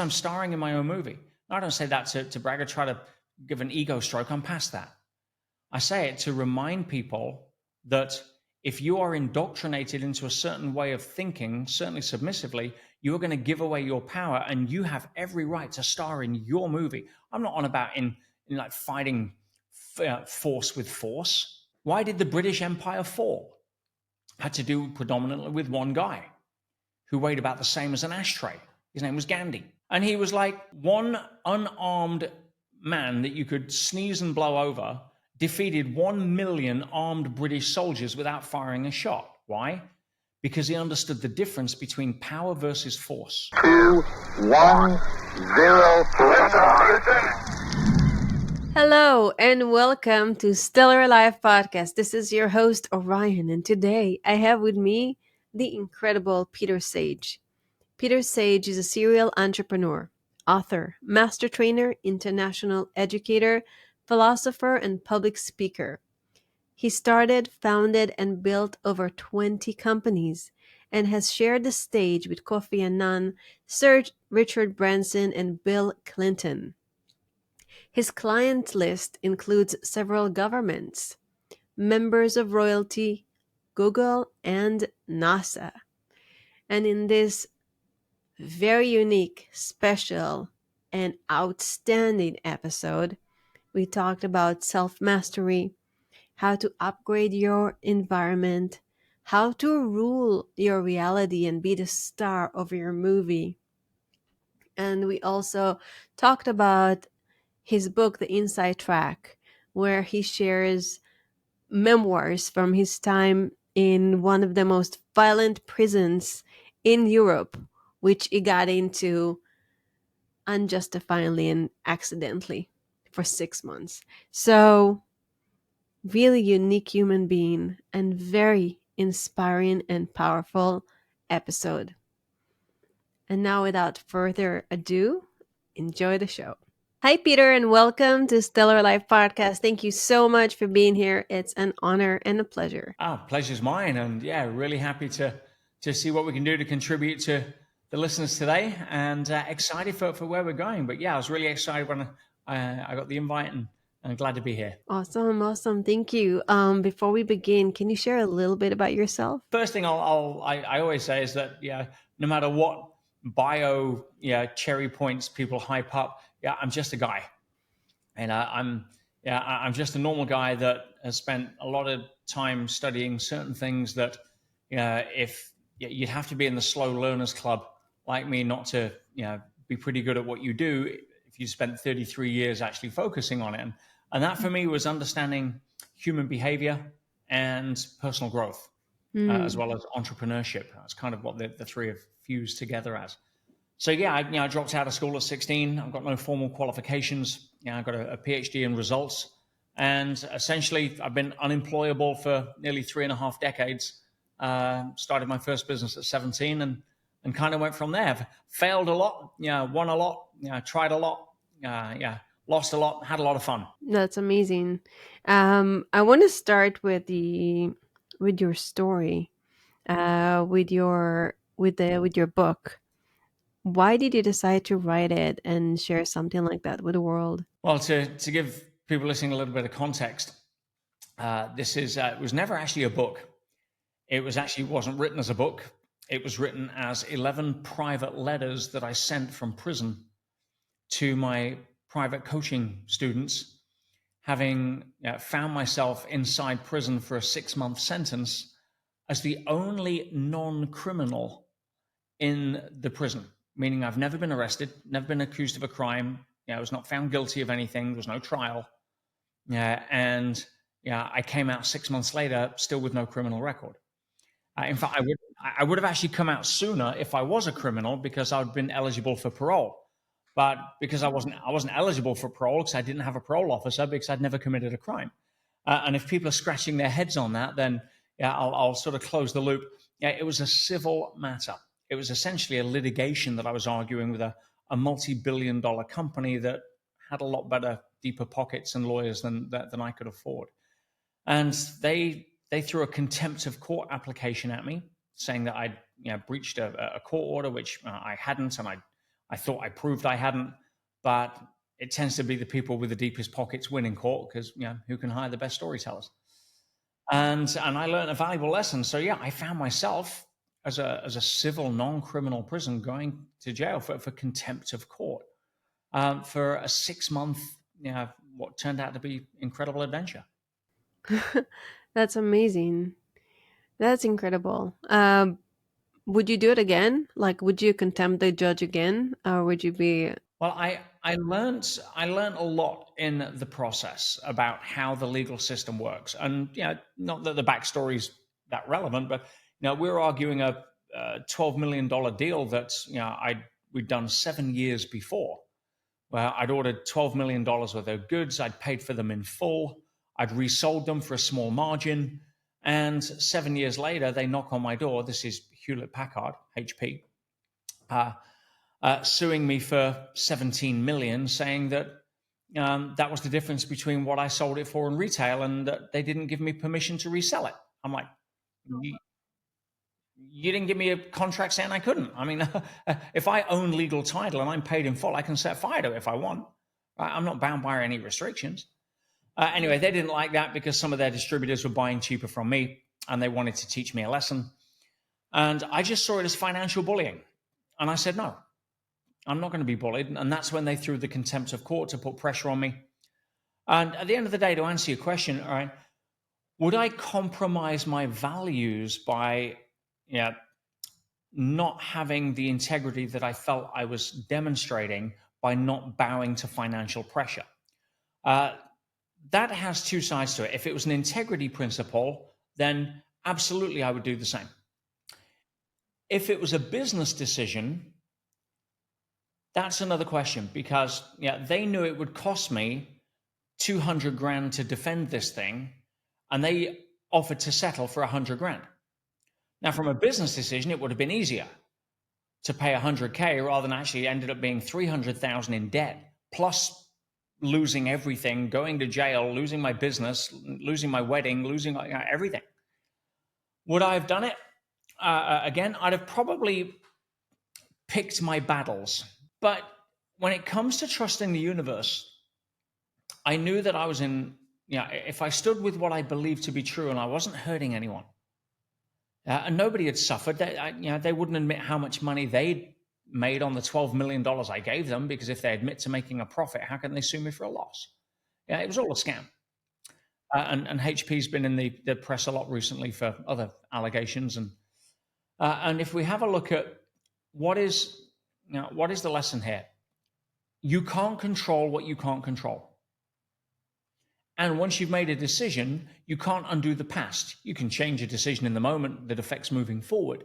I'm starring in my own movie. I don't say that to brag or try to give an ego stroke. I'm past that. I say it to remind people that if you are indoctrinated into a certain way of thinking, certainly submissively, you are going to give away your power, and you have every right to star in your movie. I'm not on about in like fighting force with force. Why did the British Empire fall? Had to do predominantly with one guy who weighed about the same as an ashtray. His name was Gandhi. And he was like one unarmed man that you could sneeze and blow over, defeated 1 million armed British soldiers without firing a shot. Why? Because he understood the difference between power versus force. 2, 1, 0. Hello and welcome to Stellar Life Podcast. This is your host Orion, and today I have with me the incredible Peter Sage. Peter Sage is a serial entrepreneur, author, master trainer, international educator, philosopher, and public speaker. He started, founded, and built over 20 companies and has shared the stage with Kofi Annan, Sir Richard Branson, and Bill Clinton. His client list includes several governments, members of royalty, Google, and NASA. And in this very unique, special, and outstanding episode, we talked about self-mastery, how to upgrade your environment, how to rule your reality and be the star of your movie. And we also talked about his book, The Inside Track, where he shares memoirs from his time in one of the most violent prisons in Europe, which he got into unjustifiably and accidentally for 6 months. So, really unique human being and very inspiring and powerful episode. And now, without further ado, enjoy the show. Hi, Peter, and welcome to Stellar Life Podcast. Thank you so much for being here. It's an honor and a pleasure. Pleasure's mine. And yeah, really happy to see what we can do to contribute to the listeners today, and excited for where we're going. But yeah, I was really excited when I got the invite, and I'm glad to be here. Awesome. Thank you. Before we begin, can you share a little bit about yourself? First thing I always say is that, no matter what bio cherry points people hype up, I'm just a guy, and I'm just a normal guy that has spent a lot of time studying certain things that if you'd have to be in the slow learners club like me not to be pretty good at what you do if you spent 33 years actually focusing on it. And that for me was understanding human behavior and personal growth, as well as entrepreneurship. That's kind of what the three have fused together as. So I dropped out of school at 16. I've got no formal qualifications. I got a PhD in results, and essentially I've been unemployable for nearly 3.5 decades. Started my first business at 17, and kind of went from there. Failed a lot, won a lot, tried a lot, lost a lot, had a lot of fun. That's amazing. I want to start with your story, with your book. Why did you decide to write it and share something like that with the world? Well, to give people listening a little bit of context, this is it was never actually a book. It wasn't written as a book. It was written as 11 private letters that I sent from prison to my private coaching students, having found myself inside prison for a 6-month sentence as the only non-criminal in the prison, meaning I've never been arrested, never been accused of a crime. I was not found guilty of anything. There was no trial. And I came out 6 months later, still with no criminal record. In fact, I would have actually come out sooner if I was a criminal, because I'd been eligible for parole. But because I wasn't eligible for parole, because I didn't have a parole officer, because I'd never committed a crime. And if people are scratching their heads on that, then I'll sort of close the loop. It was a civil matter. It was essentially a litigation that I was arguing with a multi-billion-dollar company that had a lot better, deeper pockets and lawyers than I could afford. And they threw a contempt of court application at me, saying that I'd breached a court order, which I hadn't, and I thought I proved I hadn't, but it tends to be the people with the deepest pockets win in court because, who can hire the best storytellers? And I learned a valuable lesson. So yeah, I found myself as a civil non-criminal prison going to jail for contempt of court for a 6-month, what turned out to be incredible adventure. That's amazing. That's incredible. Would you do it again? Like, would you contempt the judge again, or would you be? Well, I learned a lot in the process about how the legal system works, and not that the backstory's that relevant, but we were arguing a $12 million deal that we'd done 7 years before, where I'd ordered $12 million worth of goods, I'd paid for them in full, I'd resold them for a small margin, and 7 years later they knock on my door. This is Hewlett Packard, HP. Suing me for 17 million, saying that that was the difference between what I sold it for in retail, and that they didn't give me permission to resell it. I'm like, you didn't give me a contract saying I couldn't. I mean, if I own legal title and I'm paid in full, I can set fire to it if I want. I'm not bound by any restrictions. Anyway, they didn't like that because some of their distributors were buying cheaper from me, and they wanted to teach me a lesson. And I just saw it as financial bullying. And I said, no, I'm not going to be bullied. And that's when they threw the contempt of court to put pressure on me. And at the end of the day, to answer your question, all right, would I compromise my values by not having the integrity that I felt I was demonstrating by not bowing to financial pressure? That has two sides to it. If it was an integrity principle, then absolutely I would do the same. If it was a business decision, that's another question, because they knew it would cost me 200 grand to defend this thing, and they offered to settle for 100 grand. Now, from a business decision, it would have been easier to pay 100K rather than actually ended up being 300,000 in debt, plus losing everything, going to jail, losing my business, losing my wedding, losing everything. Would I have done it again? I'd have probably picked my battles. But when it comes to trusting the universe, I knew that I was if I stood with what I believed to be true and I wasn't hurting anyone, and nobody had suffered, they wouldn't admit how much money they'd made on the $12 million I gave them, because if they admit to making a profit, how can they sue me for a loss? It was all a scam. And HP's been in the press a lot recently for other allegations. And if we have a look at what is the lesson here? You can't control what you can't control. And once you've made a decision, you can't undo the past. You can change a decision in the moment that affects moving forward.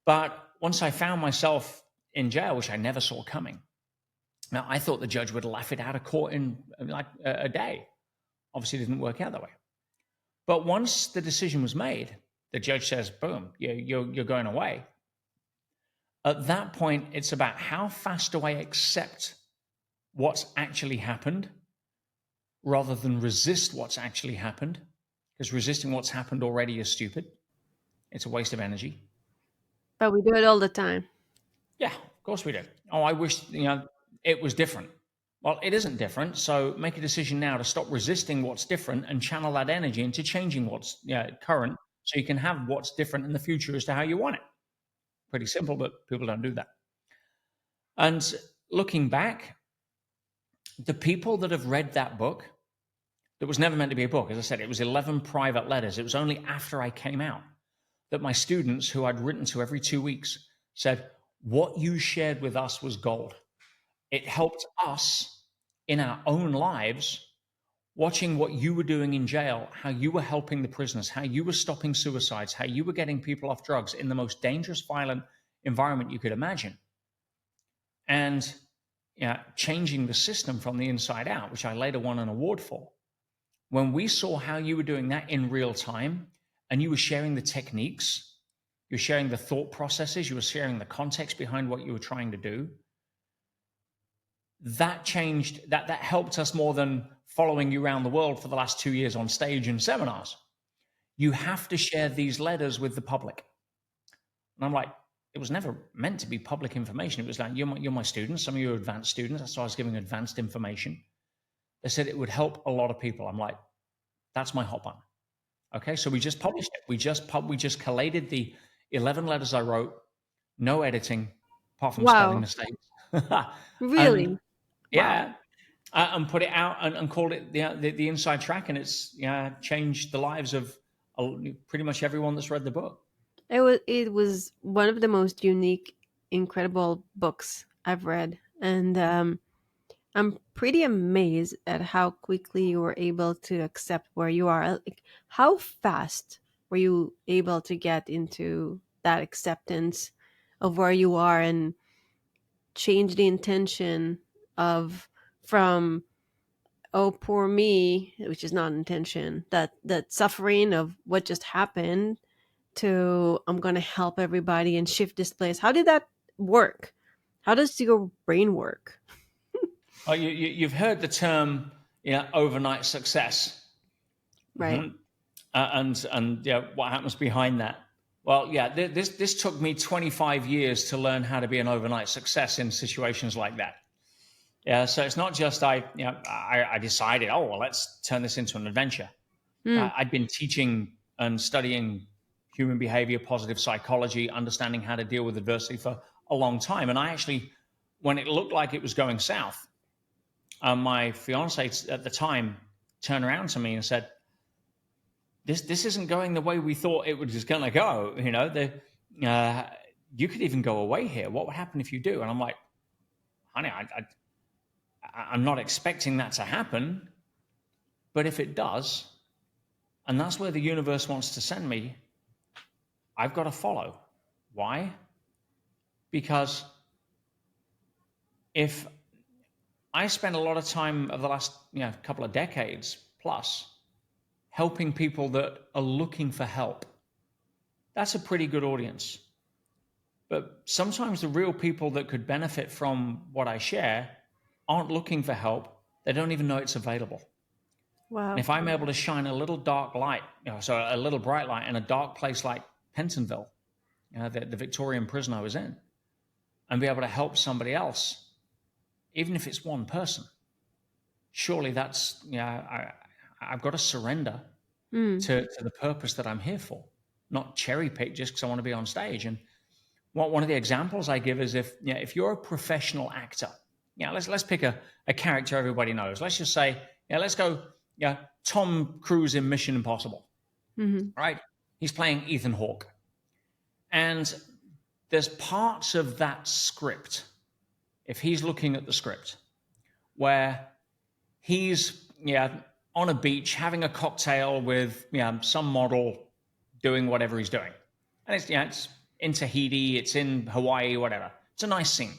But once I found myself in jail, which I never saw coming, now I thought the judge would laugh it out of court in like a day. Obviously, it didn't work out that way. But once the decision was made, the judge says, boom, you're going away. At that point, it's about how fast do I accept what's actually happened rather than resist what's actually happened, because resisting what's happened already is stupid. It's a waste of energy. But we do it all the time. Yeah, of course we do. Oh, I wish it was different. Well, it isn't different. So make a decision now to stop resisting what's different and channel that energy into changing what's current, so you can have what's different in the future as to how you want it. Pretty simple, but people don't do that. And looking back, the people that have read that book, that was never meant to be a book, as I said, it was 11 private letters. It was only after I came out that my students, who I'd written to every 2 weeks, said, what you shared with us was gold. It helped us in our own lives, watching what you were doing in jail, how you were helping the prisoners, how you were stopping suicides, how you were getting people off drugs in the most dangerous, violent environment you could imagine. And changing the system from the inside out, which I later won an award for. When we saw how you were doing that in real time, and you were sharing the techniques, you were sharing the thought processes, you were sharing the context behind what you were trying to do, that changed, that helped us more than following you around the world for the last 2 years on stage and seminars. You have to share these letters with the public. And I'm like, it was never meant to be public information. It was like, you're my students. Some of you are advanced students. So I was giving advanced information. They said it would help a lot of people. I'm like, that's my hot button. Okay, so we just published it. We just collated the 11 letters I wrote, no editing, apart from spelling Wow. mistakes. Really? And yeah, and put it out and called it the Inside Track, and it's changed the lives of pretty much everyone that's read the book. It was one of the most unique, incredible books I've read, and I'm pretty amazed at how quickly you were able to accept where you are. Like, how fast were you able to get into that acceptance of where you are and change the intention of from oh poor me, which is not intention, that suffering of what just happened, to I'm going to help everybody and shift this place. How did that work? How does your brain work? Oh, you've heard the term, overnight success, Right. and what happens behind that. Well, this took me 25 years to learn how to be an overnight success in situations like that. Yeah, so it's not just I decided, oh well, let's turn this into an adventure. I'd been teaching and studying human behavior, positive psychology, understanding how to deal with adversity for a long time. And I actually, when it looked like it was going south, my fiance at the time turned around to me and said, this isn't going the way we thought it was going to go. You could even go away here. What would happen if you do? And I'm like, honey, I'm not expecting that to happen. But if it does, and that's where the universe wants to send me, I've got to follow. Why? Because if I spend a lot of time over the last couple of decades plus helping people that are looking for help, that's a pretty good audience. But sometimes the real people that could benefit from what I share aren't looking for help. They don't even know it's available. Wow. And if I'm able to shine a little dark light, so a little bright light in a dark place like Pentonville, the Victorian prison I was in, and be able to help somebody else, even if it's one person, surely that's, I've got to surrender to the purpose that I'm here for, not cherry pick just because I want to be on stage. And one of the examples I give is if you're a professional actor, let's pick a character everybody knows. Let's just say, let's go, Tom Cruise in Mission Impossible, right? He's playing Ethan Hawke. And there's parts of that script, if he's looking at the script, where he's on a beach having a cocktail with some model doing whatever he's doing. And it's in Tahiti, it's in Hawaii, whatever. It's a nice scene.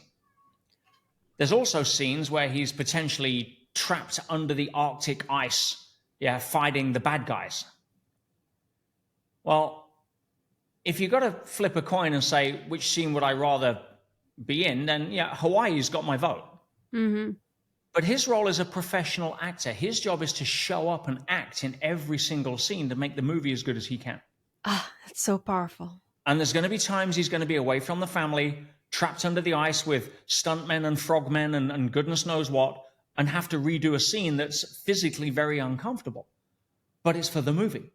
There's also scenes where he's potentially trapped under the Arctic ice, fighting the bad guys. Well, if you've got to flip a coin and say, which scene would I rather be in, then Hawaii's got my vote. But his role as a professional actor, his job is to show up and act in every single scene to make the movie as good as he can. Ah, that's so powerful. And there's going to be times he's going to be away from the family, trapped under the ice with stuntmen and frogmen and goodness knows what, and have to redo a scene that's physically very uncomfortable. But it's for the movie.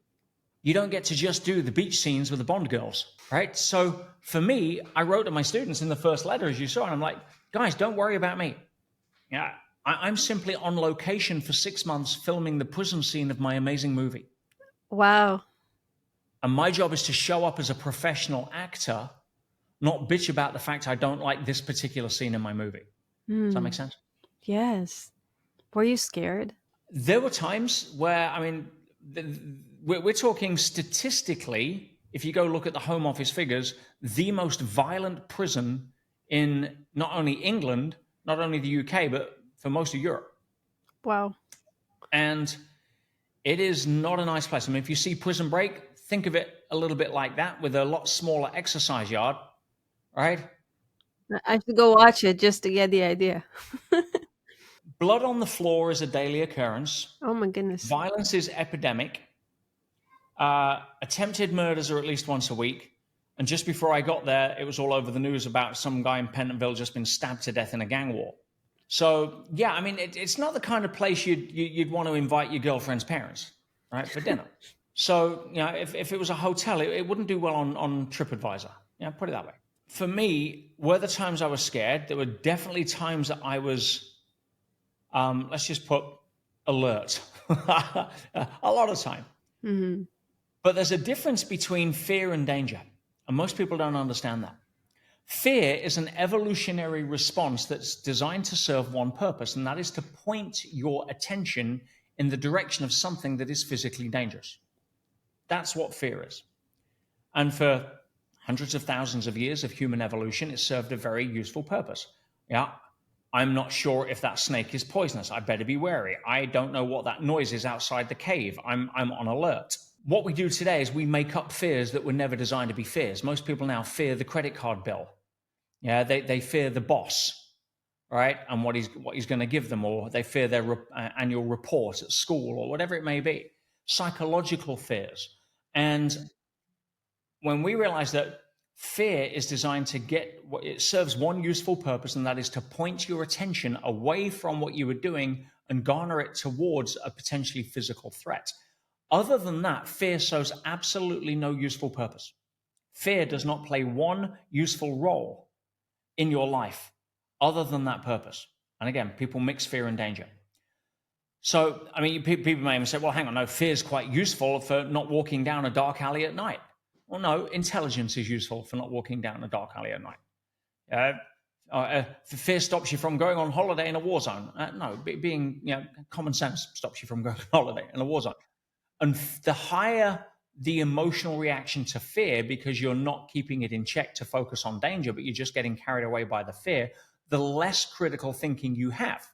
You don't get to just do the beach scenes with the Bond girls, right? So for me, I wrote to my students in the first letter, as you saw, and I'm like, guys, don't worry about me. I'm simply on location for 6 months filming the prison scene of my amazing movie. Wow. And my job is to show up as a professional actor, not bitch about the fact I don't like this particular scene in my movie. Does that make sense? Yes. Were you scared? There were times where, we're talking statistically, if you go look at the Home Office figures, the most violent prison in not only England, not only the UK, but for most of Europe. Wow. And it is not a nice place. If you see Prison Break, think of it a little bit like that with a lot smaller exercise yard, right? I should go watch it just to get the idea. Blood on the floor is a daily occurrence. Oh my goodness. Violence is epidemic. Attempted murders are at least once a week. And just before I got there, it was all over the news about some guy in Pentonville just been stabbed to death in a gang war. So, yeah, I mean, it's not the kind of place you'd want to invite your girlfriend's parents, right, for dinner. So, if it was a hotel, it wouldn't do well on TripAdvisor. Put it that way. For me, were the times I was scared, there were definitely times that I was, let's just put alert, a lot of time. Mm-hmm. But there's a difference between fear and danger. And most people don't understand that. Fear is an evolutionary response that's designed to serve one purpose, and that is to point your attention in the direction of something that is physically dangerous. That's what fear is. And for hundreds of thousands of years of human evolution, it served a very useful purpose. I'm not sure if that snake is poisonous. I better be wary. I don't know what that noise is outside the cave. I'm on alert. What we do today is we make up fears that were never designed to be fears. Most people now fear the credit card bill. They fear the boss, right? And what he's going to give them, or they fear their annual report at school, or whatever it may be. Psychological fears. And when we realize that fear is designed to it serves one useful purpose, and that is to point your attention away from what you were doing and garner it towards a potentially physical threat. Other than that, fear serves absolutely no useful purpose. Fear does not play one useful role in your life other than that purpose. And again, people mix fear and danger. So, I mean, people may even say, well, hang on, no, fear is quite useful for not walking down a dark alley at night. Well, no, intelligence is useful for not walking down a dark alley at night. Fear stops you from going on holiday in a war zone. No, common sense stops you from going on holiday in a war zone. And the higher the emotional reaction to fear, because you're not keeping it in check to focus on danger, but you're just getting carried away by the fear, the less critical thinking you have.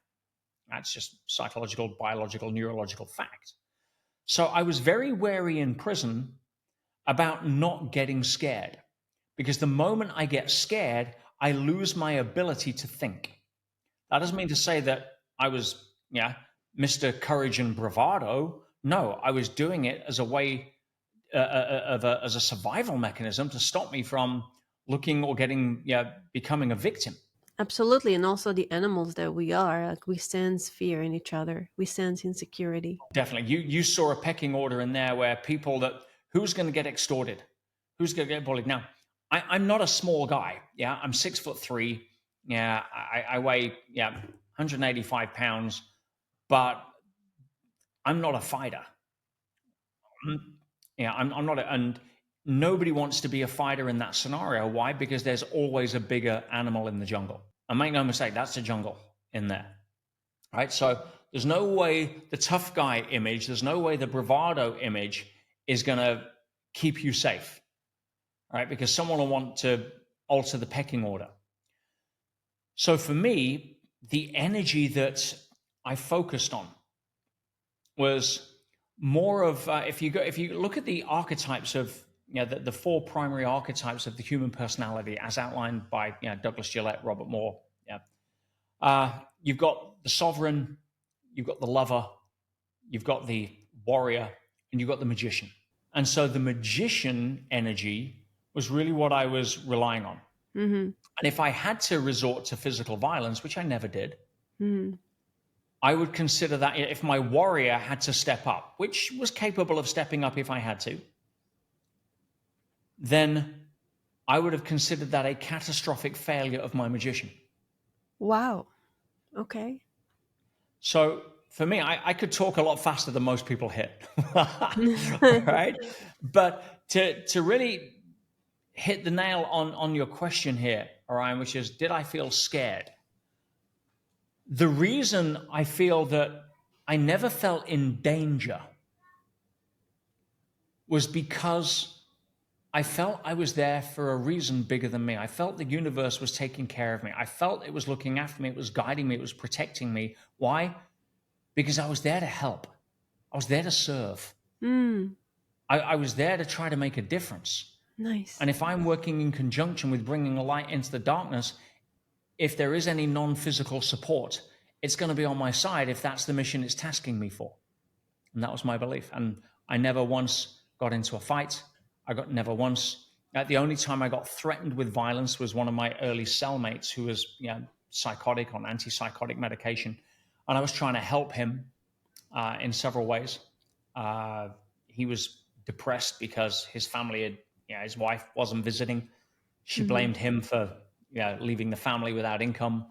That's just psychological, biological, neurological fact. So I was very wary in prison about not getting scared, because the moment I get scared, I lose my ability to think. That doesn't mean to say that I was, Mr. Courage and Bravado. No, I was doing it as a way, as a survival mechanism to stop me from looking or becoming a victim. Absolutely. And also the animals that we are, like, we sense fear in each other. We sense insecurity. Definitely. You saw a pecking order in there where who's going to get extorted? Who's going to get bullied? Now, I'm not a small guy. I'm 6'3". I weigh 185 pounds, but I'm not a fighter. I'm not, and nobody wants to be a fighter in that scenario. Why? Because there's always a bigger animal in the jungle. And make no mistake, that's the jungle in there, right? So there's no way the tough guy image, there's no way the bravado image is going to keep you safe, right? Because someone will want to alter the pecking order. So for me, the energy that I focused on was more of, if you look at the archetypes of, the four primary archetypes of the human personality as outlined by Douglas Gillette, Robert Moore. You've got the sovereign, you've got the lover, you've got the warrior, and you've got the magician. And so the magician energy was really what I was relying on. Mm-hmm. And if I had to resort to physical violence, which I never did, Mm-hmm. I would consider that if my warrior had to step up, which was capable of stepping up if I had to, then I would have considered that a catastrophic failure of my magician. Wow. Okay. So for me, I could talk a lot faster than most people hit, right? But to really hit the nail on your question here, Orion, which is, did I feel scared? The reason I feel that I never felt in danger was because I felt I was there for a reason bigger than me. I felt the universe was taking care of me. I felt it was looking after me. It was guiding me. It was protecting me. Why? Because I was there to help. I was there to serve. Mm. I was there to try to make a difference. Nice. And if I'm working in conjunction with bringing a light into the darkness, if there is any non-physical support, it's going to be on my side if that's the mission it's tasking me for. And that was my belief. And I never once got into a fight. I never once The only time I got threatened with violence was one of my early cellmates who was psychotic on antipsychotic medication. And I was trying to help him in several ways. He was depressed because his family had, his wife wasn't visiting. She blamed him for leaving the family without income.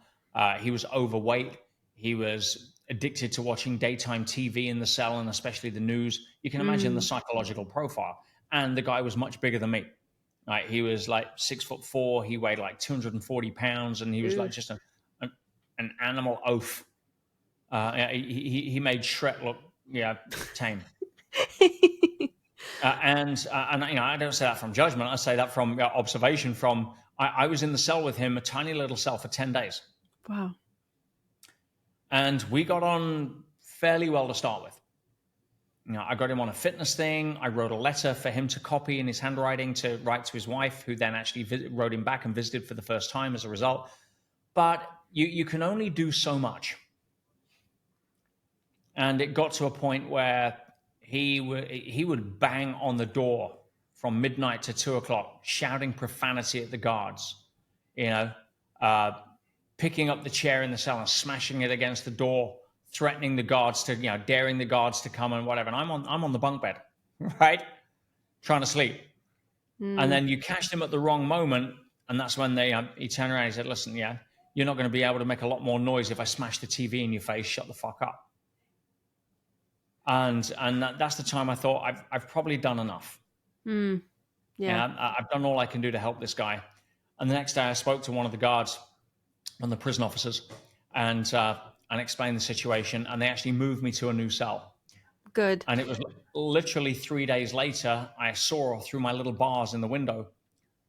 He was overweight. He was addicted to watching daytime TV in the cell, and especially the news. You can imagine the psychological profile. And the guy was much bigger than me. Right? He was like 6'4". He weighed like 240 pounds, and he was like just an animal oaf. He made Shrek look tame. And I don't say that from judgment. I say that from observation. From I was in the cell with him, a tiny little cell, for 10 days. Wow. And we got on fairly well to start with. I got him on a fitness thing. I wrote a letter for him to copy in his handwriting to write to his wife, who then actually wrote him back and visited for the first time as a result. But you can only do so much. And it got to a point where he would bang on the door from midnight to 2 o'clock, shouting profanity at the guards, picking up the chair in the cell and smashing it against the door, threatening the guards to, daring the guards to come and whatever. And I'm on the bunk bed, right? Trying to sleep. And then you catch them at the wrong moment. And that's when he turned around and he said, listen, you're not going to be able to make a lot more noise if I smash the TV in your face. Shut the fuck up. And that's the time I thought I've probably done enough. I've done all I can do to help this guy. And the next day I spoke to one of the guards, one of the prison officers, and explained the situation. And they actually moved me to a new cell. Good. And it was literally 3 days later, I saw through my little bars in the window,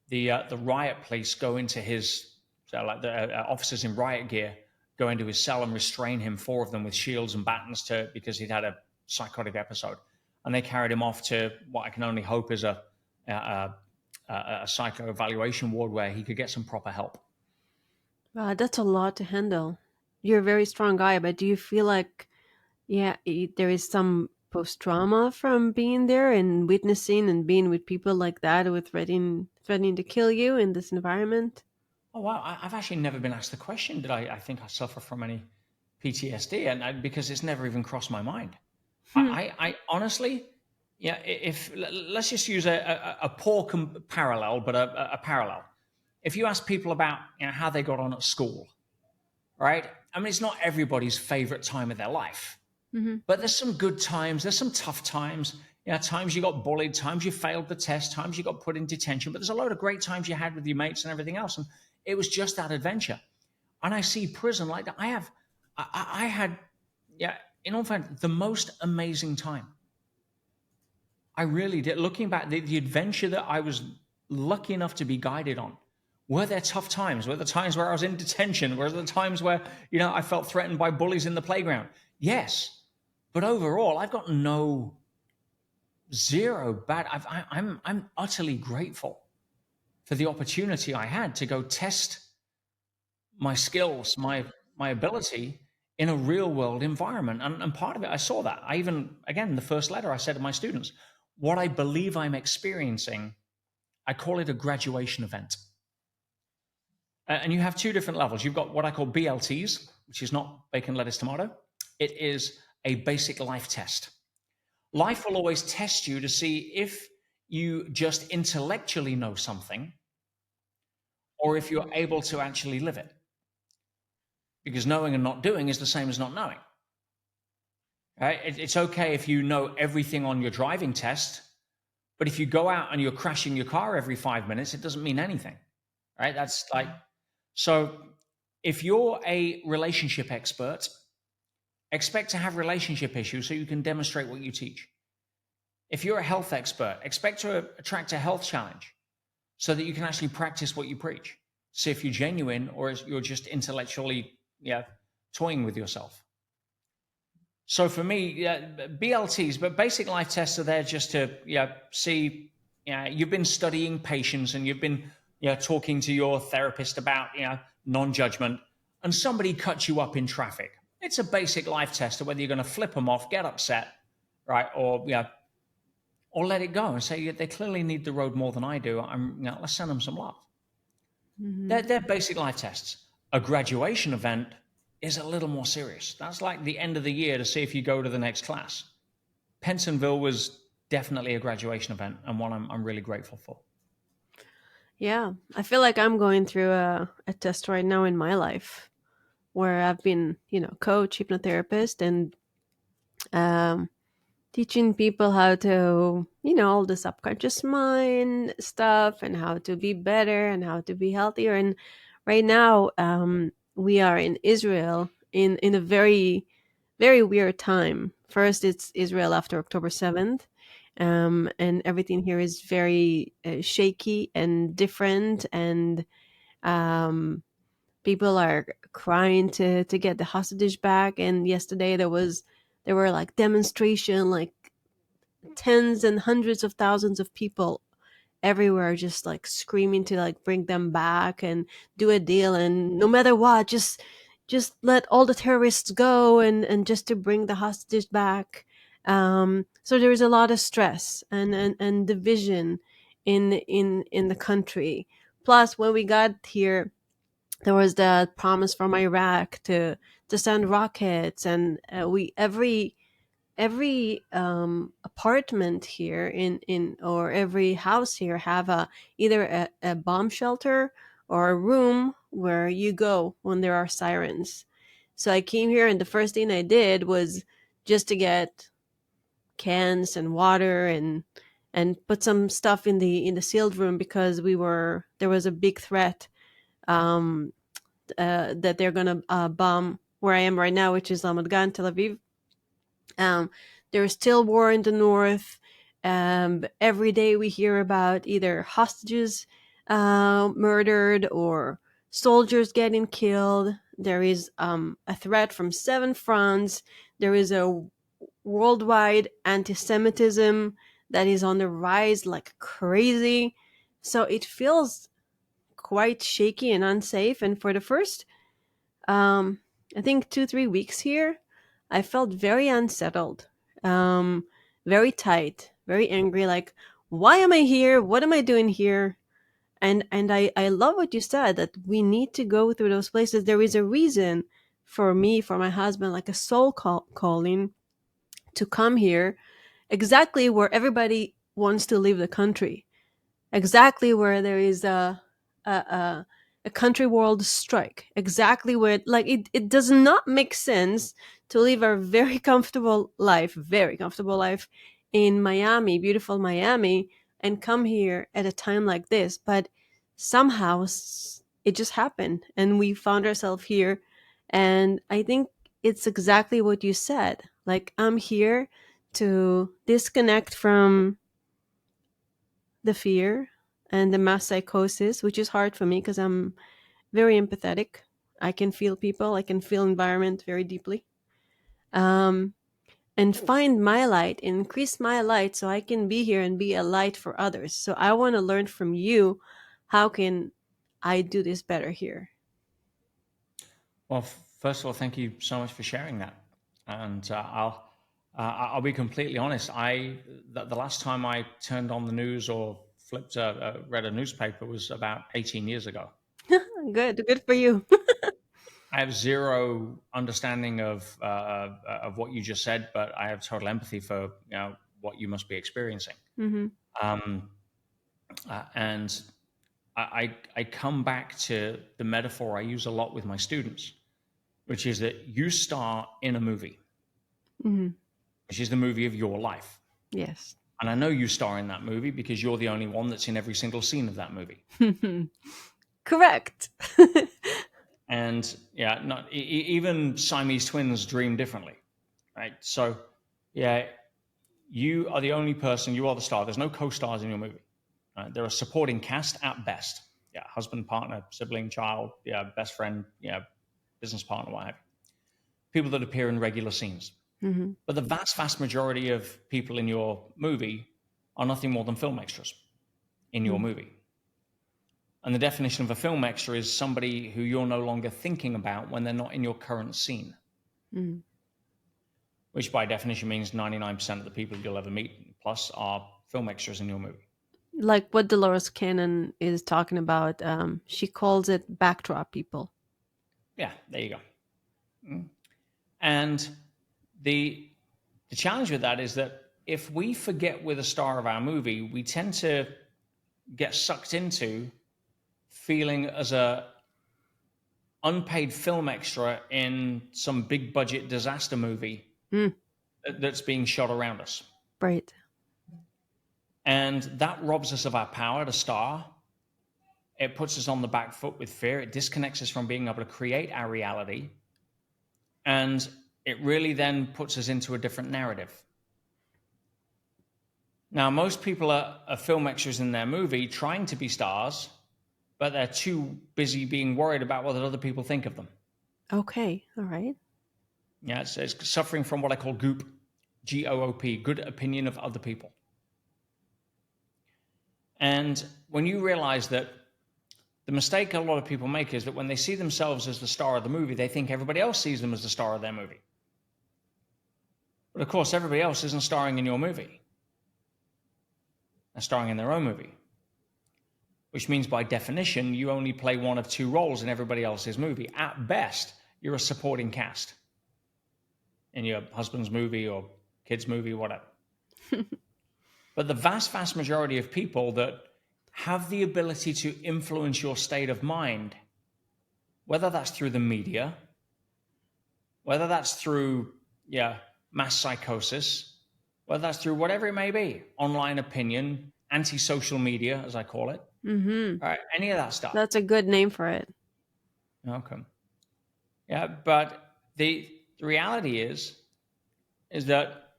the riot police go into his, the officers in riot gear go into his cell and restrain him, 4 of them with shields and batons, because he'd had a psychotic episode. And they carried him off to what I can only hope is a psycho evaluation ward where he could get some proper help. That's a lot to handle. You're a very strong guy, but do you feel like, there is some post-trauma from being there and witnessing and being with people like that who are threatening to kill you in this environment? Oh, wow. I've actually never been asked the question, did I think I suffer from any PTSD? And because it's never even crossed my mind. I honestly, if let's just use a poor parallel, but a parallel. If you ask people about how they got on at school, right? I mean, it's not everybody's favorite time of their life, but there's some good times, there's some tough times. Times you got bullied, times you failed the test, times you got put in detention, but there's a load of great times you had with your mates and everything else. And it was just that adventure. And I see prison like that. I had, in all fairness, the most amazing time. I really did. Looking back, the adventure that I was lucky enough to be guided on, were there tough times? Were there times where I was in detention? Were there times where, I felt threatened by bullies in the playground? Yes. But overall, I've got zero bad. I'm utterly grateful for the opportunity I had to go test my skills, my ability in a real world environment. And part of it, I saw that. I even, again, the first letter I said to my students, what I believe I'm experiencing, I call it a graduation event. And you have 2 different levels. You've got what I call BLTs, which is not bacon, lettuce, tomato. It is a basic life test. Life will always test you to see if you just intellectually know something or if you're able to actually live it. Because knowing and not doing is the same as not knowing. Right? It's okay if you know everything on your driving test, but if you go out and you're crashing your car every 5 minutes, it doesn't mean anything. Right? That's like, so if you're a relationship expert, expect to have relationship issues so you can demonstrate what you teach. If you're a health expert, expect to attract a health challenge so that you can actually practice what you preach. See if you're genuine or if you're just intellectually toying with yourself. So for me, BLTs, but basic life tests are there just to see, you've been studying patience and you've been talking to your therapist about non-judgment, and somebody cuts you up in traffic. It's a basic life test of whether you're going to flip them off, get upset, right, or or let it go and say, yeah, they clearly need the road more than I do. Let's send them some love. They're basic life tests. A graduation event is a little more serious. That's like the end of the year to see if you go to the next class. Pensonville was definitely a graduation event, and one I'm really grateful for. Yeah, I feel like I'm going through a test right now in my life where I've been, coach, hypnotherapist, and um, teaching people how to, all the subconscious mind stuff and how to be better and how to be healthier. And right now, we are in Israel in a very, very weird time. First, it's Israel after October 7th. And everything here is very shaky and different. And um, people are crying to get the hostage back. And yesterday there were like demonstration, like tens and hundreds of thousands of people everywhere just like screaming to like bring them back and do a deal, and no matter what, just let all the terrorists go and just to bring the hostages back. So there is a lot of stress and division in the country. Plus, when we got here, there was the promise from Iraq to send rockets, and we every apartment here in or every house here have either a bomb shelter or a room where you go when there are sirens. So I came here, and the first thing I did was just to get cans and water and put some stuff in the sealed room, because there was a big threat um, that they're gonna bomb where I am right now, which is Ramat Gan, Tel Aviv. Um, there's still war in the north. Every day we hear about either hostages murdered or soldiers getting killed. There is a threat from 7 fronts. There is a worldwide anti-Semitism that is on the rise like crazy. So it feels quite shaky and unsafe. And for the first, I think 2-3 weeks here, I felt very unsettled, very tight, very angry. Like, why am I here? What am I doing here? And I love what you said, that we need to go through those places. There is a reason for me, for my husband, like a soul calling to come here, exactly where everybody wants to leave the country, exactly where there is a, a country world strike, exactly where like it does not make sense to live a very comfortable life in Miami, beautiful Miami, and come here at a time like this. But somehow it just happened and we found ourselves here. And I think it's exactly what you said. Like, I'm here to disconnect from the fear and the mass psychosis, which is hard for me because I'm very empathetic. I can feel people, I can feel environment very deeply. And find my light, increase my light so I can be here and be a light for others. So I want to learn from you, how can I do this better here? Well, first of all, thank you so much for sharing that. And I'll be completely honest. The last time I turned on the news or read a newspaper was about 18 years ago. Good for you. I have zero understanding of what you just said, but I have total empathy for what you must be experiencing. Mm-hmm. And I come back to the metaphor I use a lot with my students, which is that you star in a movie, Mm-hmm. which is the movie of your life. Yes. And I know you star in that movie because you're the only one that's in every single scene of that movie. Correct. And yeah, not even Siamese twins dream differently, right? So yeah, you are the only person, you are the star. There's no co-stars in your movie. They're a supporting cast at best. Yeah, husband, partner, sibling, child, best friend, business partner, what have you. People that appear in regular scenes. Mm-hmm. But the vast majority of people in your movie are nothing more than film extras in your movie. And the definition of a film extra is somebody who you're no longer thinking about when they're not in your current scene. Mm-hmm. Which by definition means 99% of the people you'll ever meet plus are film extras in your movie. Like what Dolores Cannon is talking about. She calls it backdrop people. Yeah, there you go. And the challenge with that is that if we forget we're the star of our movie, we tend to get sucked into feeling as a unpaid film extra in some big budget disaster movie that's being shot around us. Right. And that robs us of our power to star. It puts us on the back foot with fear. It disconnects us from being able to create our reality. And it really then puts us into a different narrative. Now, most people are film extras in their movie trying to be stars, but they're too busy being worried about what other people think of them. Okay. All right. Yeah, it's suffering from what I call GOOP, G-O-O-P, good opinion of other people. And when you realize that the mistake a lot of people make is that when they see themselves as the star of the movie, they think everybody else sees them as the star of their movie. But of course, everybody else isn't starring in your movie. They're starring in their own movie. Which means by definition, you only play one of two roles in everybody else's movie. At best, you're a supporting cast in your husband's movie or kid's movie, whatever. But the vast, vast majority of people that have the ability to influence your state of mind, whether that's through the media, whether that's through mass psychosis, whether that's through whatever it may be, online opinion, anti-social media, as I call it, all right, any of that stuff. That's a good name for it. Okay. Yeah, but the reality is that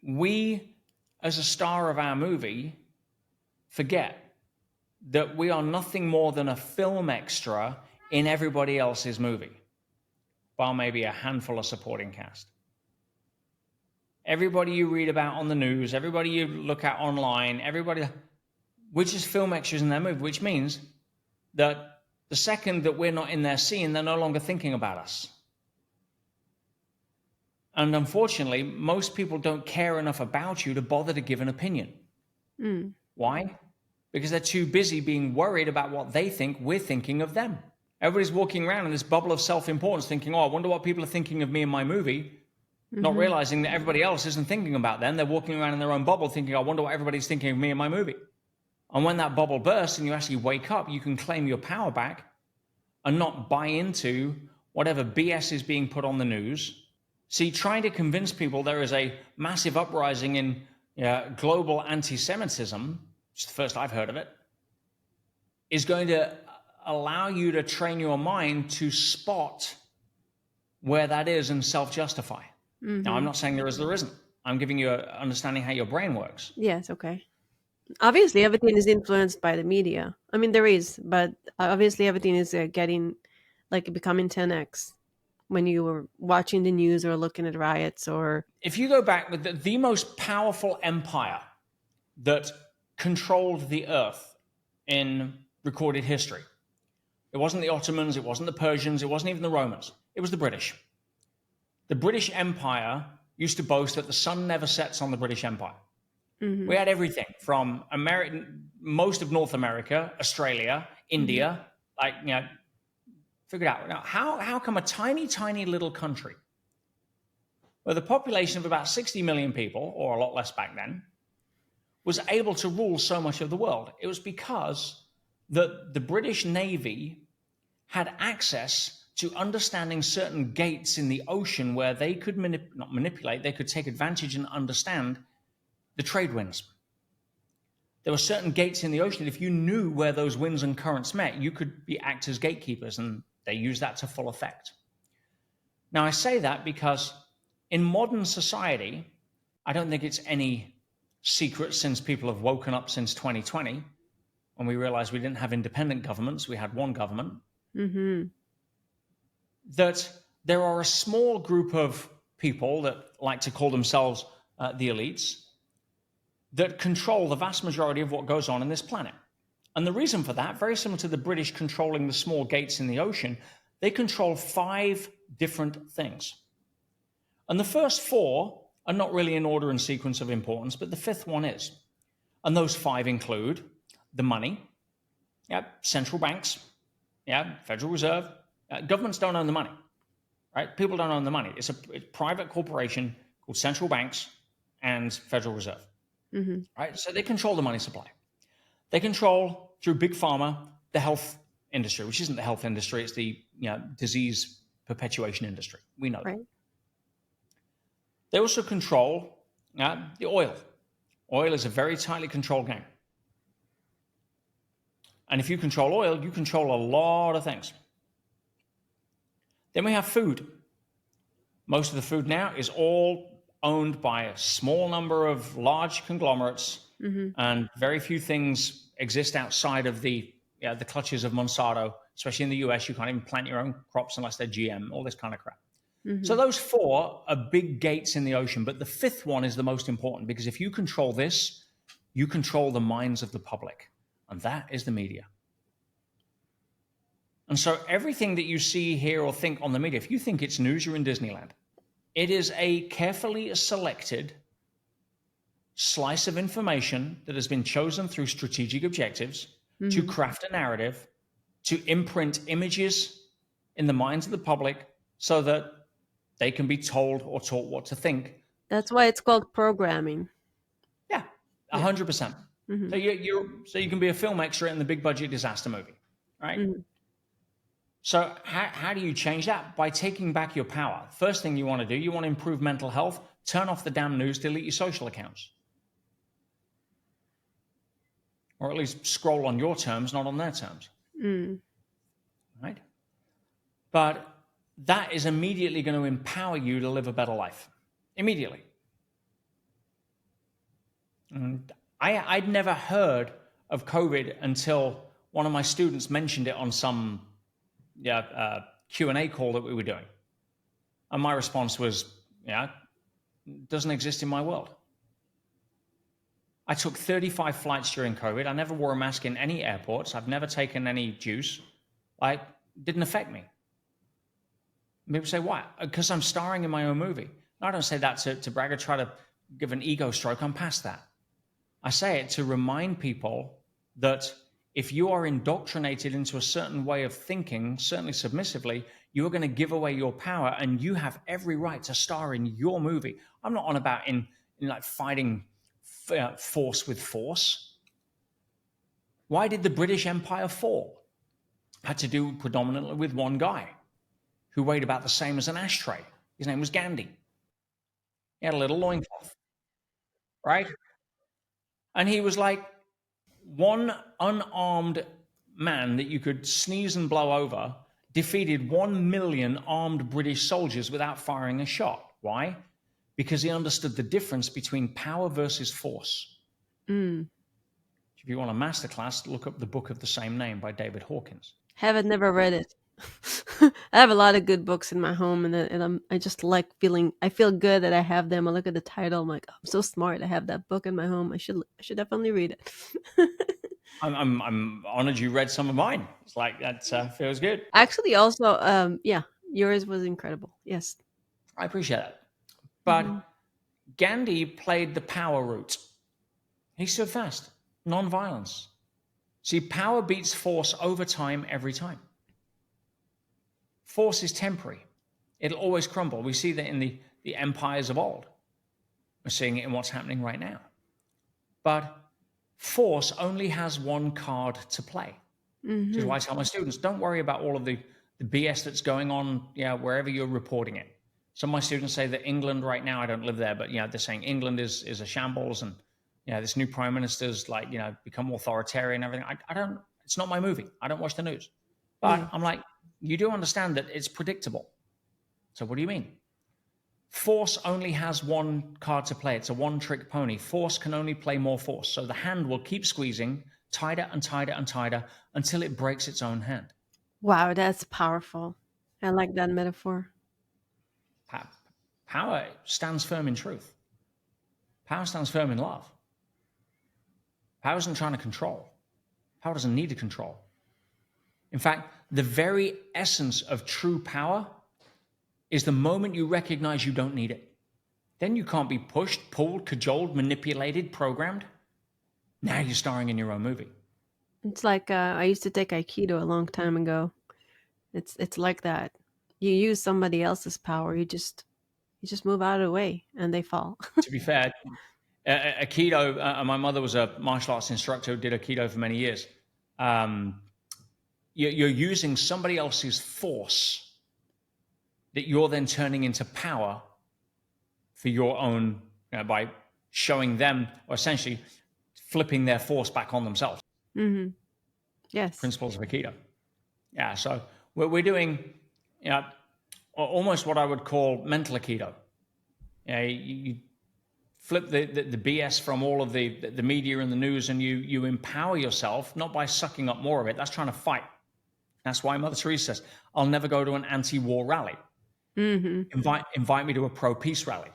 we, as a star of our movie, forget that we are nothing more than a film extra in everybody else's movie, bar maybe a handful of supporting cast. Everybody you read about on the news, everybody you look at online, everybody, we're just film extras in their movie, which means that the second that we're not in their scene, they're no longer thinking about us. And unfortunately, most people don't care enough about you to bother to give an opinion. Why? Because they're too busy being worried about what they think we're thinking of them. Everybody's walking around in this bubble of self-importance thinking, oh, I wonder what people are thinking of me in my movie, not realizing that everybody else isn't thinking about them. They're walking around in their own bubble thinking, I wonder what everybody's thinking of me in my movie. And when that bubble bursts and you actually wake up, you can claim your power back and not buy into whatever BS is being put on the news. See, trying to convince people there is a massive uprising in global anti-Semitism, which is the first I've heard of it, is going to allow you to train your mind to spot where that is and self-justify. Now, I'm not saying there is or isn't. I'm giving you an understanding how your brain works. Yes, okay. Obviously, everything is influenced by the media. I mean, there is, but obviously everything is becoming 10x when you were watching the news or looking at riots or... If you go back, the most powerful empire that controlled the earth in recorded history, it wasn't the Ottomans, it wasn't the Persians, it wasn't even the Romans. It was the British. The British Empire used to boast that the sun never sets on the British Empire. We had everything from most of North America, Australia, India, figure it out. Now, how come a tiny, tiny little country with a population of about 60 million people, or a lot less back then, was able to rule so much of the world? It was because the British Navy had access to understanding certain gates in the ocean where they could not manipulate, they could take advantage and understand the trade winds. There were certain gates in the ocean that if you knew where those winds and currents met, you could act as gatekeepers, and they used that to full effect. Now, I say that because in modern society, I don't think it's any secret, since people have woken up since 2020, when we realized we didn't have independent governments, we had one government, that there are a small group of people that like to call themselves the elites that control the vast majority of what goes on in this planet. And the reason for that, very similar to the British controlling the small gates in the ocean, they control 5 different things. And the first 4 are not really in order and sequence of importance, but the 5th one is. And those 5 include the money, central banks, Federal Reserve. Governments don't own the money, right? People don't own the money. It's a private corporation called central banks and Federal Reserve, right? So they control the money supply. They control, through big pharma, the health industry, which isn't the health industry, it's the disease perpetuation industry. We know that. They also control the oil. Oil is a very tightly controlled game. And if you control oil, you control a lot of things. Then we have food. Most of the food now is all owned by a small number of large conglomerates, and very few things exist outside of the clutches of Monsanto. Especially in the US, you can't even plant your own crops unless they're GM, all this kind of crap. So those 4 are big gates in the ocean, but the 5th one is the most important, because if you control this, you control the minds of the public, and that is the media. And so everything that you see, hear, or think on the media, if you think it's news, you're in Disneyland. It is a carefully selected slice of information that has been chosen through strategic objectives to craft a narrative, to imprint images in the minds of the public so that they can be told or taught what to think. That's why it's called programming. Yeah, 100%. So you can be a film extra in the big budget disaster movie, right? So how do you change that? By taking back your power. First thing you want to do, you want to improve mental health, turn off the damn news, delete your social accounts. Or at least scroll on your terms, not on their terms. Right? But that is immediately going to empower you to live a better life. Immediately. And I'd never heard of COVID until one of my students mentioned it on some Q&A call that we were doing. And my response was, doesn't exist in my world. I took 35 flights during COVID. I never wore a mask in any airports. I've never taken any juice. It didn't affect me. People say, why? Because I'm starring in my own movie. No, I don't say that to brag or try to give an ego stroke. I'm past that. I say it to remind people that if you are indoctrinated into a certain way of thinking, certainly submissively, you are going to give away your power, and you have every right to star in your movie. I'm not on about in fighting force with force. Why did the British Empire fall? Had to do predominantly with one guy who weighed about the same as an ashtray. His name was Gandhi. He had a little loincloth, right? And he was like one unarmed man that you could sneeze and blow over, defeated 1 million armed British soldiers without firing a shot. Why? Because he understood the difference between power versus force. If you want a masterclass, look up the book of the same name by David Hawkins. Haven't never read it. I have a lot of good books in my home, and I just like I feel good that I have them. I look at the title, I'm like, oh, I'm so smart. I have that book in my home. I should definitely read it. I'm honored you read some of mine. It's like that feels good. Actually, also, yours was incredible. Yes, I appreciate that. But Gandhi played the power route. He stood fast, non-violence. See, power beats force over time, every time. Force is temporary. It'll always crumble. We see that in the empires of old. We're seeing it in what's happening right now. But force only has one card to play. Which is why I tell my students, don't worry about all of the BS that's going on wherever you're reporting it. Some of my students say that England right now, I don't live there, but they're saying England is a shambles, and this new prime minister's become authoritarian and everything. I don't, it's not my movie. I don't watch the news. But I'm like, you do understand that it's predictable. So what do you mean? Force only has one card to play. It's a one-trick pony. Force can only play more force. So the hand will keep squeezing tighter and tighter and tighter until it breaks its own hand. Wow, that's powerful. I like that metaphor. Power stands firm in truth. Power stands firm in love. Power isn't trying to control. Power doesn't need to control. In fact, the very essence of true power is the moment you recognize you don't need it. Then you can't be pushed, pulled, cajoled, manipulated, programmed. Now you're starring in your own movie. It's like I used to take Aikido a long time ago. It's like that. You use somebody else's power. You just move out of the way and they fall. To be fair, Aikido, my mother was a martial arts instructor who did Aikido for many years. You're using somebody else's force that you're then turning into power for your own, by showing them, or essentially flipping their force back on themselves. Mm-hmm. Yes. Principles of Aikido. Yeah, so we're doing, almost what I would call mental Aikido. You flip the BS from all of the media and the news, and you empower yourself, not by sucking up more of it. That's trying to fight. That's why Mother Teresa says, I'll never go to an anti-war rally. Mm-hmm. Invite me to a pro-peace rally.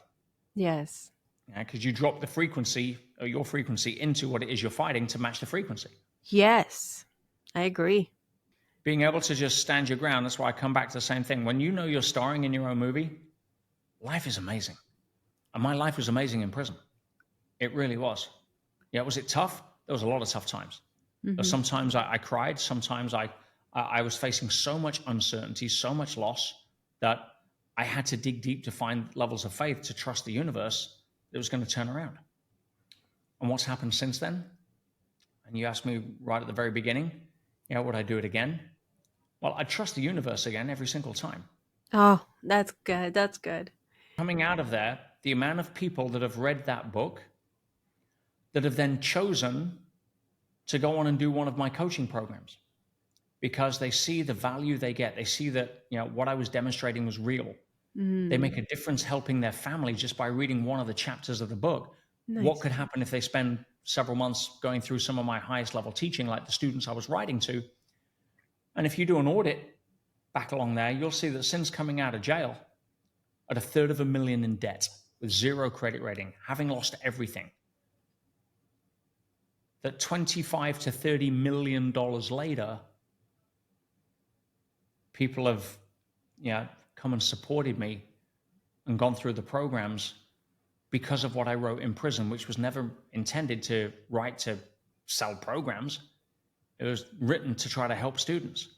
Yes. Because you drop the frequency, or your frequency, into what it is you're fighting to match the frequency. Yes, I agree. Being able to just stand your ground, that's why I come back to the same thing. When you know you're starring in your own movie, life is amazing. And my life was amazing in prison. It really was. Yeah, was it tough? There was a lot of tough times. Mm-hmm. Sometimes I cried. Sometimes I was facing so much uncertainty, so much loss, that I had to dig deep to find levels of faith to trust the universe that was going to turn around. And what's happened since then? And you asked me right at the very beginning, would I do it again? Well, I trust the universe again every single time. Oh, that's good. That's good. Coming out of there, the amount of people that have read that book that have then chosen to go on and do one of my coaching programs because they see the value they get. They see that, what I was demonstrating was real. Mm. They make a difference helping their family just by reading one of the chapters of the book. Nice. What could happen if they spend several months going through some of my highest level teaching, like the students I was writing to? And if you do an audit back along there, you'll see that since coming out of jail, at $250,000 in debt, with 0 credit rating, having lost everything, that $25 to $30 million later, people have come and supported me and gone through the programs because of what I wrote in prison, which was never intended to write to sell programs. It was written to try to help students.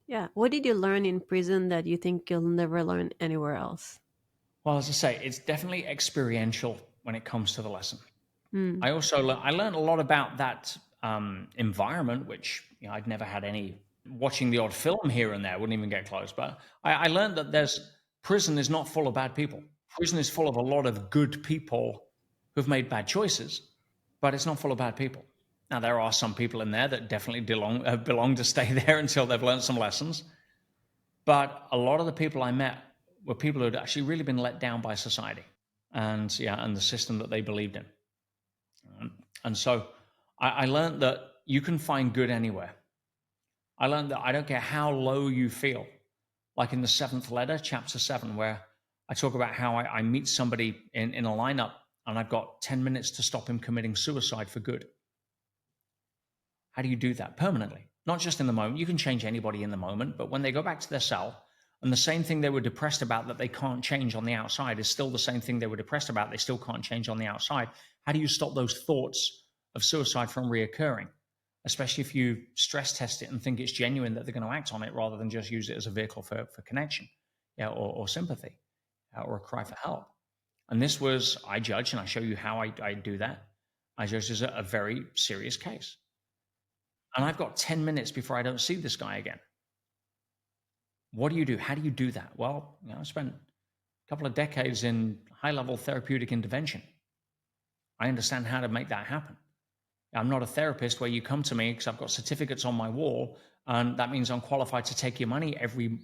Yeah. What did you learn in prison that you think you'll never learn anywhere else? Well, as I say, it's definitely experiential when it comes to the lesson. I also I learned a lot about that environment, which I'd never had any. Watching the odd film here and there wouldn't even get close. But I learned that prison is not full of bad people. Prison is full of a lot of good people who've made bad choices, but it's not full of bad people. Now, there are some people in there that definitely belong to stay there until they've learned some lessons. But a lot of the people I met were people who had actually really been let down by society and the system that they believed in. And so I learned that you can find good anywhere. I learned that I don't care how low you feel, like in the 7th letter, chapter 7, where I talk about how I meet somebody in a lineup and I've got 10 minutes to stop him committing suicide for good. How do you do that? Permanently, not just in the moment. You can change anybody in the moment, but when they go back to their cell and the same thing they were depressed about that they can't change on the outside is still the same thing they were depressed about, they still can't change on the outside. How do you stop those thoughts of suicide from reoccurring? Especially if you stress test it and think it's genuine that they're going to act on it rather than just use it as a vehicle for connection, or sympathy, or a cry for help. And this was, I judge, and I show you how I do that. I judge as a very serious case. And I've got 10 minutes before I don't see this guy again. What do you do? How do you do that? Well, I spent a couple of decades in high-level therapeutic intervention. I understand how to make that happen. I'm not a therapist where you come to me because I've got certificates on my wall, and that means I'm qualified to take your money every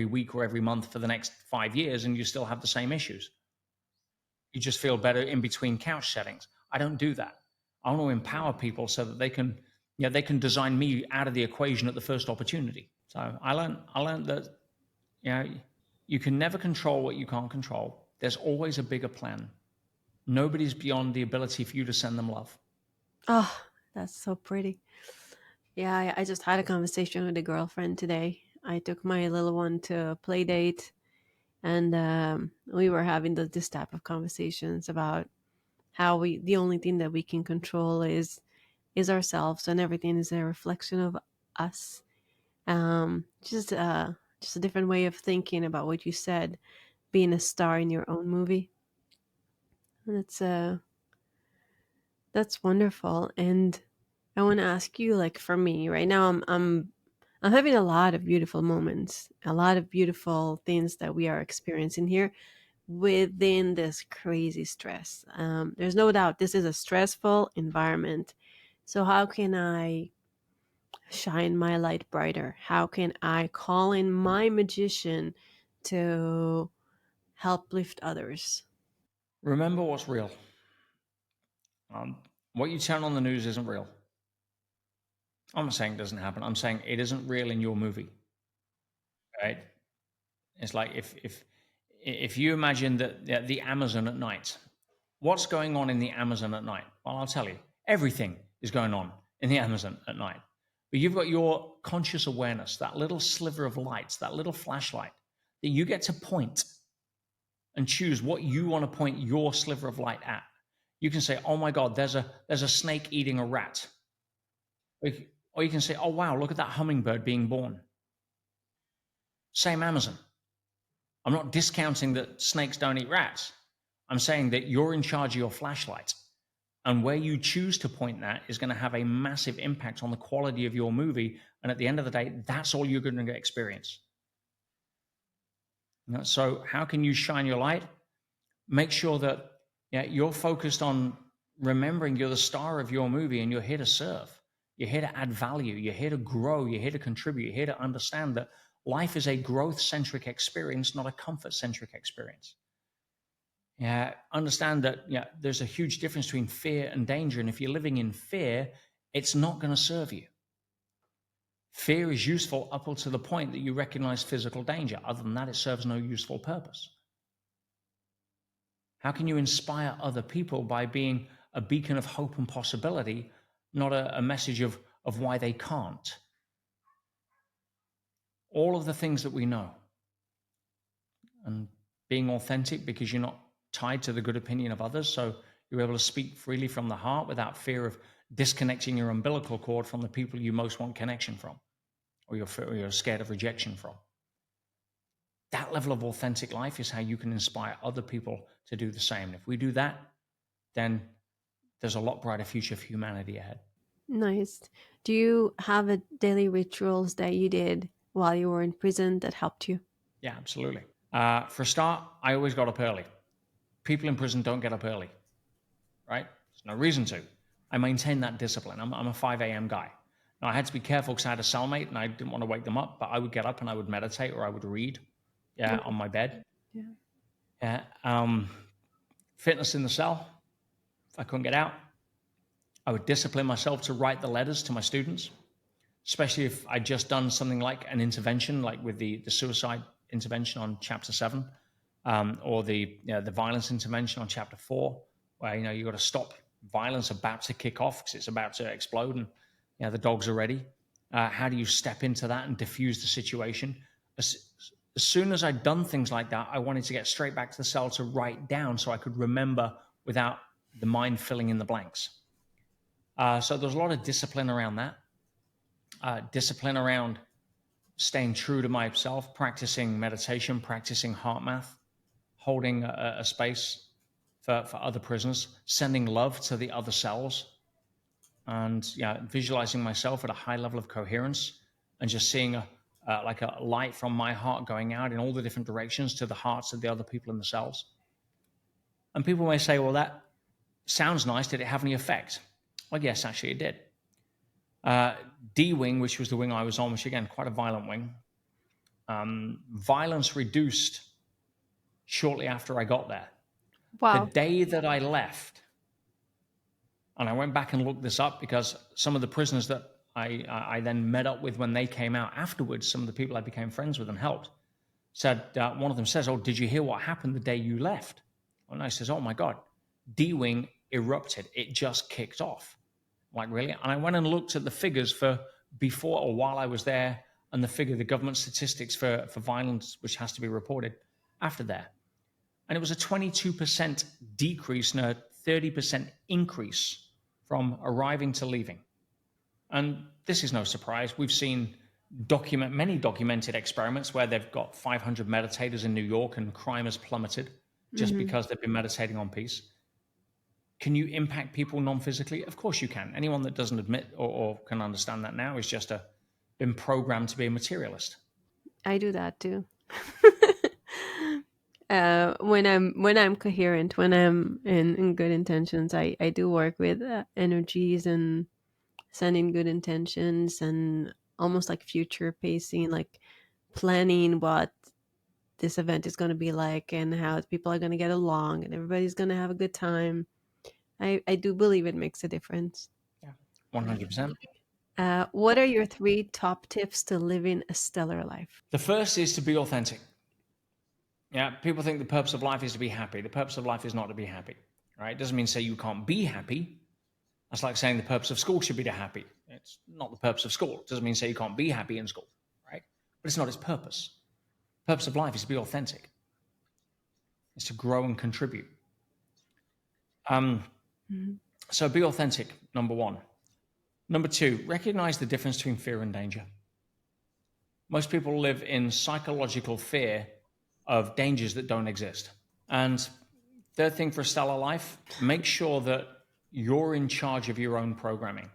week or every month for the next 5 years, and you still have the same issues. You just feel better in between couch settings. I don't do that. I want to empower people so that they can design me out of the equation at the first opportunity. So I learned that you can never control what you can't control. There's always a bigger plan. Nobody's beyond the ability for you to send them love. Oh, that's so pretty. Yeah, I just had a conversation with a girlfriend today. I took my little one to a play date, and we were having this type of conversations about how the only thing that we can control is is ourselves, and everything is a reflection of us. Just a different way of thinking about what you said, being a star in your own movie. That's wonderful. And I want to ask you, like, for me right now, I'm having a lot of beautiful moments, a lot of beautiful things that we are experiencing here within this crazy stress. There's no doubt this is a stressful environment. So how can I shine my light brighter? How can I call in my magician to help lift others? Remember what's real. What you turn on the news isn't real. I'm not saying it doesn't happen. I'm saying it isn't real in your movie, right? It's like if you imagine that the Amazon at night, what's going on in the Amazon at night? Well, I'll tell you, everything is going on in the Amazon at night. But you've got your conscious awareness, that little sliver of light, that little flashlight that you get to point and choose what you want to point your sliver of light at. You can say, "Oh my God, there's a snake eating a rat," or you can say, "Oh wow, look at that hummingbird being born." Same Amazon. I'm not discounting that snakes don't eat rats. I'm saying that you're in charge of your flashlight. And where you choose to point that is going to have a massive impact on the quality of your movie. And at the end of the day, that's all you're going to experience. So how can you shine your light? Make sure that you're focused on remembering you're the star of your movie and you're here to serve. You're here to add value. You're here to grow. You're here to contribute. You're here to understand that life is a growth-centric experience, not a comfort-centric experience. Understand that there's a huge difference between fear and danger. And if you're living in fear, it's not going to serve you. Fear is useful up until the point that you recognize physical danger. Other than that, it serves no useful purpose. How can you inspire other people by being a beacon of hope and possibility, not a message of why they can't? All of the things that we know. And being authentic because you're not tied to the good opinion of others, so you're able to speak freely from the heart without fear of disconnecting your umbilical cord from the people you most want connection from, or you're scared of rejection from. That level of authentic life is how you can inspire other people to do the same. If we do that, then there's a lot brighter future for humanity ahead. Nice. Do you have a daily rituals that you did while you were in prison that helped you? Yeah, absolutely. For a start, I always got up early. People in prison don't get up early, right? There's no reason to. I maintain that discipline. I'm a 5 a.m. guy. Now, I had to be careful because I had a cellmate and I didn't want to wake them up, but I would get up and I would meditate or I would read on my bed. Fitness in the cell. If I couldn't get out, I would discipline myself to write the letters to my students, especially if I'd just done something like an intervention, like with the suicide intervention on chapter 7, or the violence intervention on chapter 4, where you got to stop violence about to kick off because it's about to explode and the dogs are ready. How do you step into that and diffuse the situation? As soon as I'd done things like that, I wanted to get straight back to the cell to write down so I could remember without the mind filling in the blanks. So there's a lot of discipline around that. Discipline around staying true to myself, practicing meditation, practicing heart math, holding a space for other prisoners, sending love to the other cells, and visualizing myself at a high level of coherence and just seeing like a light from my heart going out in all the different directions to the hearts of the other people in the cells. And people may say, well, that sounds nice. Did it have any effect? Well, yes, actually it did. D wing, which was the wing I was on, which again, quite a violent wing. Violence reduced shortly after I got there. Wow. The day that I left, and I went back and looked this up because some of the prisoners that I then met up with when they came out afterwards, some of the people I became friends with and helped, said, one of them says, oh, did you hear what happened the day you left? And I says, oh my God, D wing erupted. It just kicked off. Like, really? And I went and looked at the figures for before or while I was there and the government statistics for violence, which has to be reported after there. And it was a 22% decrease and a 30% increase from arriving to leaving. And this is no surprise. We've seen many documented experiments where they've got 500 meditators in New York and crime has plummeted just because they've been meditating on peace. Can you impact people non-physically? Of course you can. Anyone that doesn't admit or can understand that now is just been programmed to be a materialist. I do that too. When I'm coherent, when I'm in good intentions, I do work with energies and sending good intentions and almost like future pacing, like planning what this event is going to be like and how people are going to get along and everybody's going to have a good time. I do believe it makes a difference. Yeah, 100%. What are your 3 top tips to living a stellar life? The first is to be authentic. Yeah, people think the purpose of life is to be happy. The purpose of life is not to be happy, right? It doesn't mean say you can't be happy. That's like saying the purpose of school should be to happy. It's not the purpose of school. It doesn't mean say you can't be happy in school, right? But it's not its purpose. The purpose of life is to be authentic. It's to grow and contribute. So be authentic, number 1. Number 2, recognize the difference between fear and danger. Most people live in psychological fear of dangers that don't exist. And third thing for a stellar life, make sure that you're in charge of your own programming.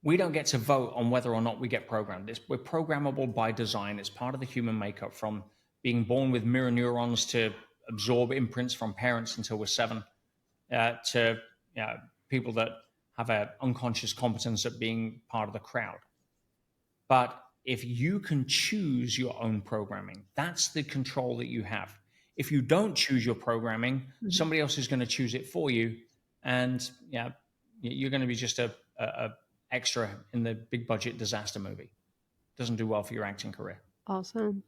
We don't get to vote on whether or not we get programmed. We're programmable by design. It's part of the human makeup, from being born with mirror neurons to absorb imprints from parents until we're 7, to people that have an unconscious competence at being part of the crowd. But if you can choose your own programming, that's the control that you have. If you don't choose your programming, somebody else is going to choose it for you. And you're going to be just a extra in the big budget disaster movie. Doesn't do well for your acting career. Awesome.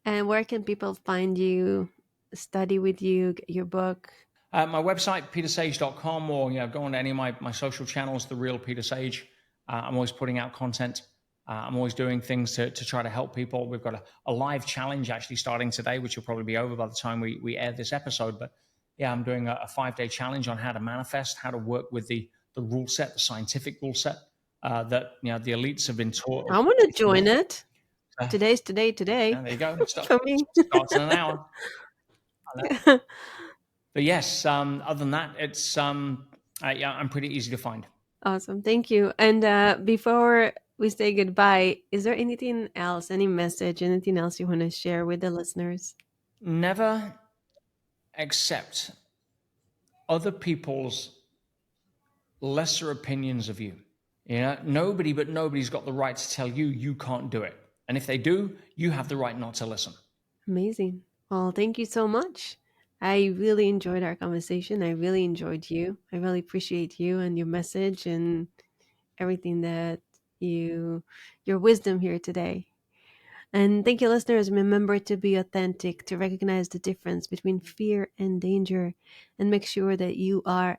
And where can people find you, study with you, get your book? My website, petersage.com, or go on to any of my social channels, The Real Peter Sage. I'm always putting out content. I'm always doing things to try to help people. We've got a live challenge actually starting today, which will probably be over by the time we air this episode. But I'm doing a 5-day challenge on how to manifest, how to work with the rule set, the scientific rule set that the elites have been taught. I want to join it. Today's today. There you go. For me. Starts in an hour. But yes, other than that, it's I'm pretty easy to find. Awesome. Thank you. And before we say goodbye, is there anything else, any message, anything else you want to share with the listeners? Never accept other people's lesser opinions of you. Nobody's got the right to tell you can't do it. And if they do, you have the right not to listen. Amazing. Well, thank you so much. I really enjoyed our conversation. I really enjoyed you. I really appreciate you and your message and everything that your wisdom here today. And thank you, listeners. Remember to be authentic, to recognize the difference between fear and danger, and make sure that you are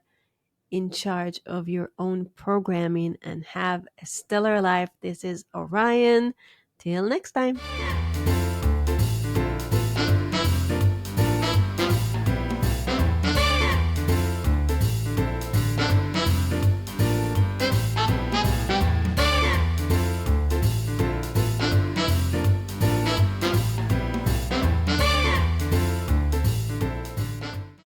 in charge of your own programming and have a stellar life. This is Orion. Till next time.